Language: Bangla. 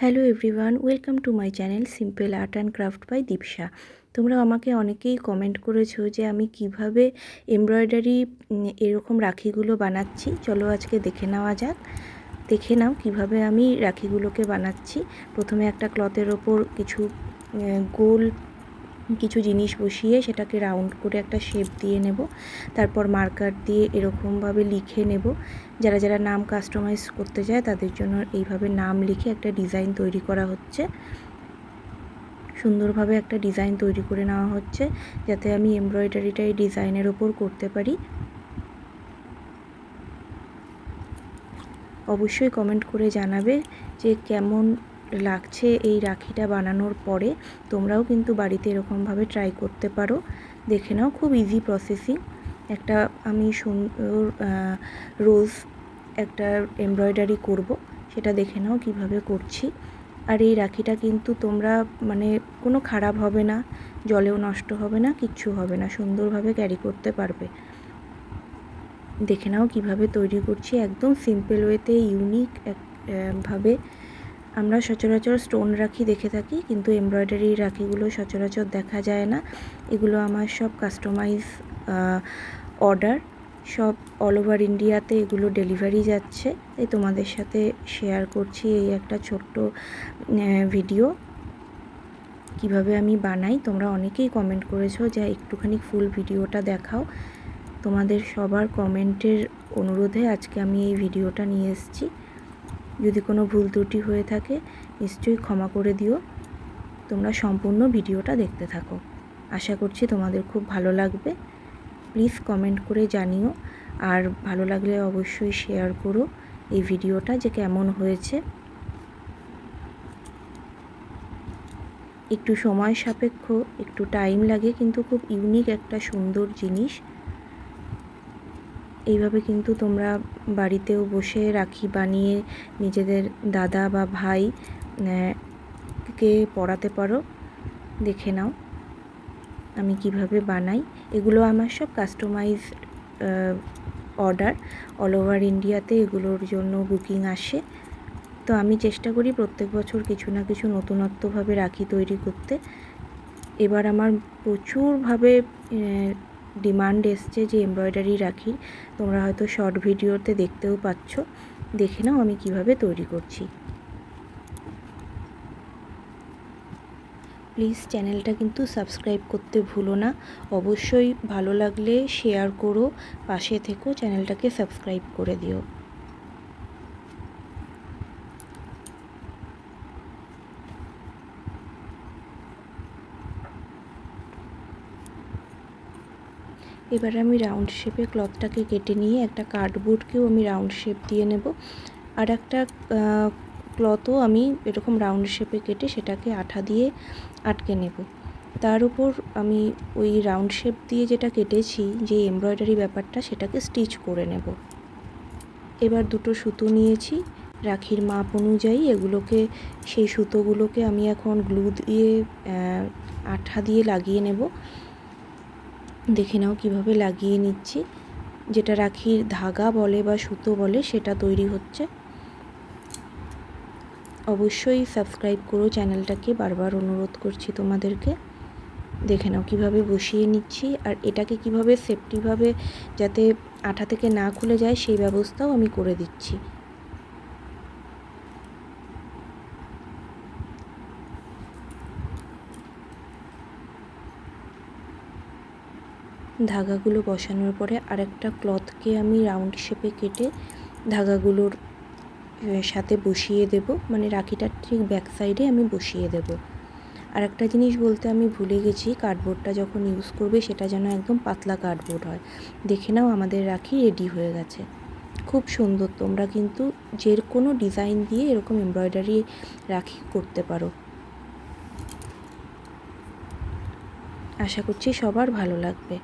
Hello everyone, welcome to my channel simple art and craft by Dipsha. তোমরা আমাকে অনেকেই কমেন্ট করেছো যে আমি কিভাবে এমব্রয়ডারি এরকম রাখিগুলো বানাচ্ছি। চলো আজকে দেখে নেওয়া যাক। দেখে নাও কিভাবে আমি রাখিগুলোকে বানাচ্ছি। প্রথমে একটা ক্লথের ওপর গোল কিছু জিনিস বসিয়ে সেটাকে রাউন্ড করে একটা শেপ দিয়ে নেব। তারপর মার্কার দিয়ে এরকমভাবে লিখে নেব। যারা যারা নাম কাস্টমাইজ করতে চায় তাদের জন্য এইভাবে নাম লিখে একটা ডিজাইন তৈরি করা হচ্ছে। সুন্দরভাবে একটা ডিজাইন তৈরি করে নেওয়া হচ্ছে যাতে আমি এমব্রয়ডারিটা এই ডিজাইনের ওপর করতে পারি। অবশ্যই কমেন্ট করে জানাবে যে কেমন লাগছে এই রাখিটা বানানোর পরে। তোমরাও কিন্তু বাড়িতে এরকমভাবে ট্রাই করতে পারো। দেখে নাও, খুব ইজি প্রসেসিং। একটা আমি সুন্দর রোজ একটা এমব্রয়ডারি করব, সেটা দেখে নাও কিভাবে করছি। আর এই রাখিটা কিন্তু তোমরা কোনো খারাপ হবে না, জলেও নষ্ট হবে না, কিচ্ছু হবে না, সুন্দরভাবে ক্যারি করতে পারবে। দেখে নাও কিভাবে তৈরি করছি, একদম সিম্পল ওয়েতে, ইউনিক ভাবে। আমরা সচরাচর স্টোন রাখি দেখে থাকি, কিন্তু এমব্রয়ডারি রাখিগুলো সচরাচর দেখা যায় না। এগুলো আমার সব কাস্টমাইজ অর্ডার, সব অল ওভার ইন্ডিয়াতে এগুলো ডেলিভারি যাচ্ছে। তাই তোমাদের সাথে শেয়ার করছি এই একটা ছোট্ট ভিডিও কিভাবে আমি বানাই। তোমরা অনেকেই কমেন্ট করেছো যে একটুখানি ফুল ভিডিওটা দেখাও। তোমাদের সবার কমেন্টের অনুরোধে আজকে আমি এই ভিডিওটা নিয়ে এসেছি। যদি কোনো ভুল ত্রুটি হয়ে থাকে নিশ্চয়ই ক্ষমা করে দিও। তোমরা সম্পূর্ণ ভিডিওটা দেখতে থাকো, আশা করছি তোমাদের খুব ভালো লাগবে। প্লিজ কমেন্ট করে জানিও, আর ভালো লাগলে অবশ্যই শেয়ার করো এই ভিডিওটা যে কেমন হয়েছে। একটু সময় সাপেক্ষ, একটু টাইম লাগে, কিন্তু খুব ইউনিক একটা সুন্দর জিনিস। এইভাবে কিন্তু তোমরা বাড়িতেও বসে রাখি বানিয়ে নিজেদের দাদা বা ভাই কে পরাতে পারো। দেখে নাও আমি কিভাবে বানাই। এগুলো আমার সব কাস্টমাইজ অর্ডার, অল ওভার ইন্ডিয়াতে এগুলোর জন্য বুকিং আসে। তো আমি চেষ্টা করি প্রত্যেক বছর কিছু না কিছু নতুনত্বভাবে রাখি তৈরি করতে। এবার আমার প্রচুরভাবে ডিমান্ড এসছে যে এমব্রয়ডারি রাখি। তোমরা হয়তো শর্ট ভিডিওতে দেখতেও পাচ্ছ। দেখে নাও আমি কিভাবে তৈরি করছি। প্লিজ চ্যানেলটা কিন্তু সাবস্ক্রাইব করতে ভুলো না। অবশ্যই ভালো লাগলে শেয়ার করো, পাশে থেকো, চ্যানেলটাকে সাবস্ক্রাইব করে দিও। এবার আমি রাউন্ড শেপে ক্লথটাকে কেটে নিয়ে একটা কার্ডবোর্ডকেও আমি রাউন্ড শেপ দিয়ে নেব। আর একটা ক্লথও আমি এরকম রাউন্ড শেপে কেটে সেটাকে আঠা দিয়ে আটকে নেব। তার উপর আমি ওই রাউন্ড শেপ দিয়ে যেটা কেটেছি, যে এমব্রয়ডারি ব্যাপারটা, সেটাকে স্টিচ করে নেব। এবার দুটো সুতো নিয়েছি রাখির মাপ অনুযায়ী। সেই সুতোগুলোকে আমি এখন গ্লু দিয়ে আঠা দিয়ে লাগিয়ে নেব। দেখে নাও কিভাবে লাগিয়ে নিচ্ছি। যেটা রাখির ধাগা বলে বা সুতো বলে সেটা তৈরি হচ্ছে। অবশ্যই সাবস্ক্রাইব করো চ্যানেলটাকে, বারবার অনুরোধ করছি তোমাদেরকে। দেখে নাও কিভাবে বসিয়ে নিচ্ছি, আর এটাকে কিভাবে সেফটিভাবে যাতে আঠা থেকে না খুলে যায় সেই ব্যবস্থাও আমি করে দিচ্ছি। ধাগাগুলো বসানোর পরে আরেকটা ক্লথকে আমি রাউন্ড শেপে কেটে ধাগাগুলোর সাথে বসিয়ে দেব, রাখিটার ঠিক ব্যাক সাইডে আমি বসিয়ে দেব। আর একটা জিনিস বলতে আমি ভুলে গেছি, কার্ডবোর্ডটা যখন ইউজ করবে সেটা যেন একদম পাতলা কার্ডবোর্ড হয়। দেখে নাও আমাদের রাখি রেডি হয়ে গেছে। খুব সুন্দর। তোমরা কিন্তু যে কোনো ডিজাইন দিয়ে এরকম এমব্রয়ডারি রাখি করতে পারো। আশা করছি সবার ভালো লাগবে।